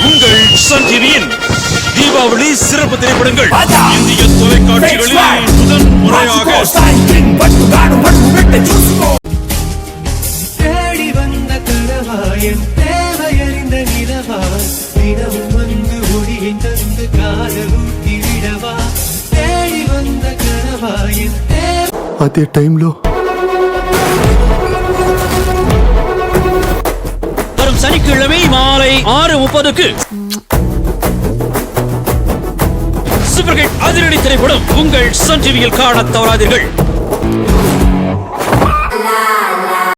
உங்கள் சன் டிவியின் தீபாவளி சிறப்பு திரைப்படங்கள் இந்திய தொலைக்காட்சிகளில் முதன் முறையாக தேடி வந்த கனவாயன் தேவையறிந்த நிலவா தினமும் வந்து ஒளியை தந்து காதலூட்டி விடவா தேடி வந்த கனவாயன் అదే టైంలో வரும் சனிக்கிழமை மாலை 6:30க்கு சூப்பர் ஹிட் அதிரடி திரைப்படம் உங்கள் சன் டிவியில் காண தவறாதீர்கள்.